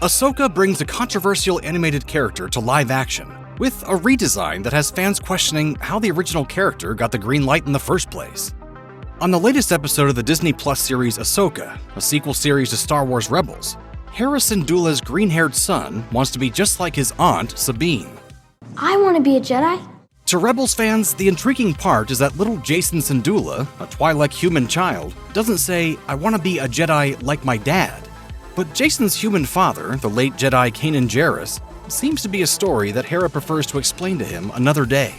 Ahsoka brings a controversial animated character to live action, with a redesign that has fans questioning how the original character got the green light in the first place. On the latest episode of the Disney Plus series Ahsoka, a sequel series to Star Wars Rebels, Hera Syndulla's green-haired son wants to be just like his aunt, Sabine. I want to be a Jedi. To Rebels fans, the intriguing part is that little Jacen Syndulla, a Twi'lek human child, doesn't say, "I want to be a Jedi like my dad." But Jacen's human father, the late Jedi Kanan Jarrus, seems to be a story that Hera prefers to explain to him another day.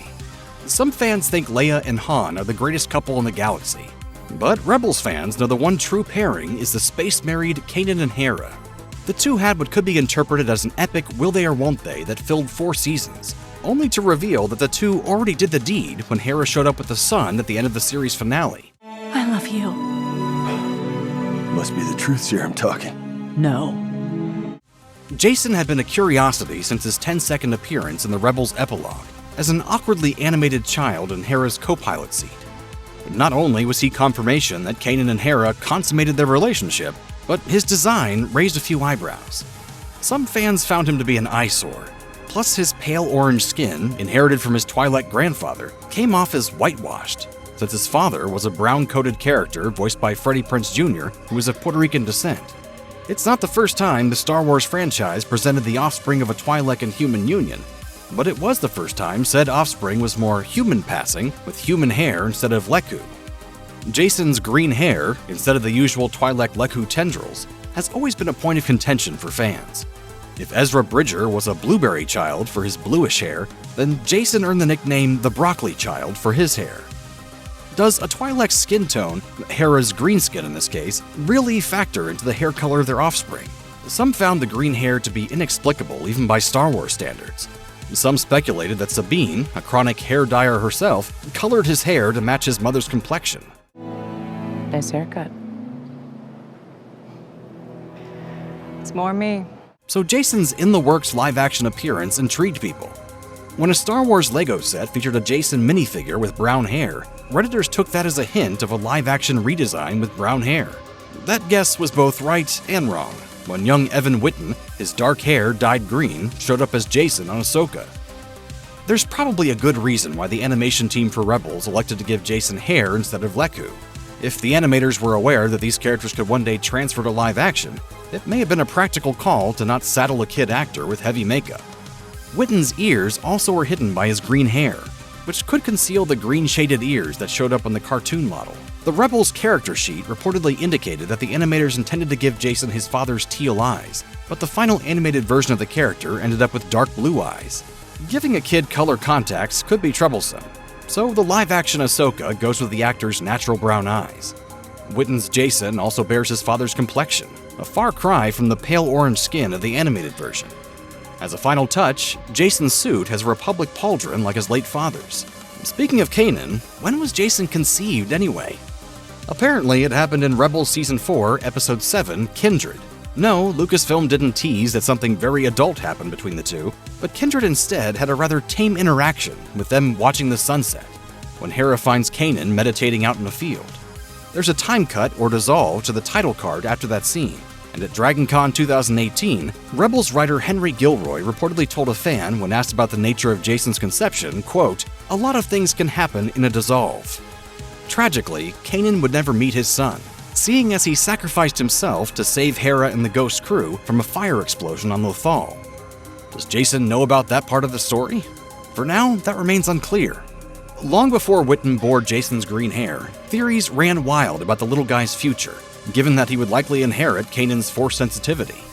Some fans think Leia and Han are the greatest couple in the galaxy, but Rebels fans know the one true pairing is the space-married Kanan and Hera. The two had what could be interpreted as an epic will they or won't they that filled 4 seasons, only to reveal that the two already did the deed when Hera showed up with the son at the end of the series finale. I love you. Must be the truth serum talking. No. Jacen had been a curiosity since his 10-second appearance in the Rebels epilogue, as an awkwardly animated child in Hera's co-pilot seat. Not only was he confirmation that Kanan and Hera consummated their relationship, but his design raised a few eyebrows. Some fans found him to be an eyesore, plus his pale orange skin, inherited from his Twi'lek grandfather, came off as whitewashed, since his father was a brown-coated character voiced by Freddie Prinze Jr., who was of Puerto Rican descent. It's not the first time the Star Wars franchise presented the offspring of a Twi'lek and human union, but it was the first time said offspring was more human-passing, with human hair instead of Leku. Jacen's green hair, instead of the usual Twi'lek Leku tendrils, has always been a point of contention for fans. If Ezra Bridger was a blueberry child for his bluish hair, then Jacen earned the nickname the broccoli child for his hair. Does a Twi'lek's skin tone, Hera's green skin in this case, really factor into the hair color of their offspring? Some found the green hair to be inexplicable even by Star Wars standards. Some speculated that Sabine, a chronic hair dyer herself, colored his hair to match his mother's complexion. Nice haircut. It's more me. So Jacen's in-the-works live-action appearance intrigued people. When a Star Wars Lego set featured a Jacen minifigure with brown hair, Redditors took that as a hint of a live-action redesign with brown hair. That guess was both right and wrong, when young Evan Whitten, his dark hair dyed green, showed up as Jacen on Ahsoka. There's probably a good reason why the animation team for Rebels elected to give Jacen hair instead of Leku. If the animators were aware that these characters could one day transfer to live action, it may have been a practical call to not saddle a kid actor with heavy makeup. Whitten's ears also were hidden by his green hair, which could conceal the green-shaded ears that showed up on the cartoon model. The Rebels character sheet reportedly indicated that the animators intended to give Jacen his father's teal eyes, but the final animated version of the character ended up with dark blue eyes. Giving a kid color contacts could be troublesome, so the live-action Ahsoka goes with the actor's natural brown eyes. Whitten's Jacen also bears his father's complexion, a far cry from the pale orange skin of the animated version. As a final touch, Jacen's suit has a Republic pauldron like his late father's. Speaking of Kanan, when was Jacen conceived anyway? Apparently, it happened in Rebels Season 4, Episode 7, Kindred. No, Lucasfilm didn't tease that something very adult happened between the two, but Kindred instead had a rather tame interaction with them watching the sunset, when Hera finds Kanan meditating out in a field. There's a time cut or dissolve to the title card after that scene, and at DragonCon 2018, Rebels writer Henry Gilroy reportedly told a fan when asked about the nature of Jacen's conception, quote, "A lot of things can happen in a dissolve." Tragically, Kanan would never meet his son, seeing as he sacrificed himself to save Hera and the Ghost crew from a fire explosion on Lothal. Does Jacen know about that part of the story? For now, that remains unclear. Long before Whitten bore Jacen's green hair, theories ran wild about the little guy's future, given that he would likely inherit Kanan's force sensitivity.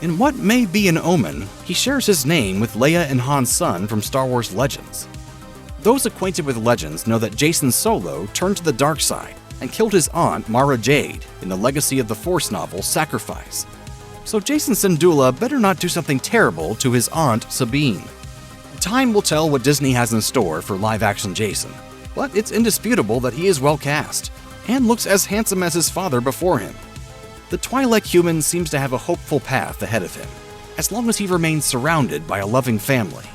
In what may be an omen, he shares his name with Leia and Han's son from Star Wars Legends. Those acquainted with Legends know that Jacen Solo turned to the dark side and killed his aunt Mara Jade in the Legacy of the Force novel Sacrifice. So Jacen Syndulla better not do something terrible to his aunt Sabine. Time will tell what Disney has in store for live-action Jacen, but it's indisputable that he is well cast and looks as handsome as his father before him. The Twi'lek human seems to have a hopeful path ahead of him, as long as he remains surrounded by a loving family.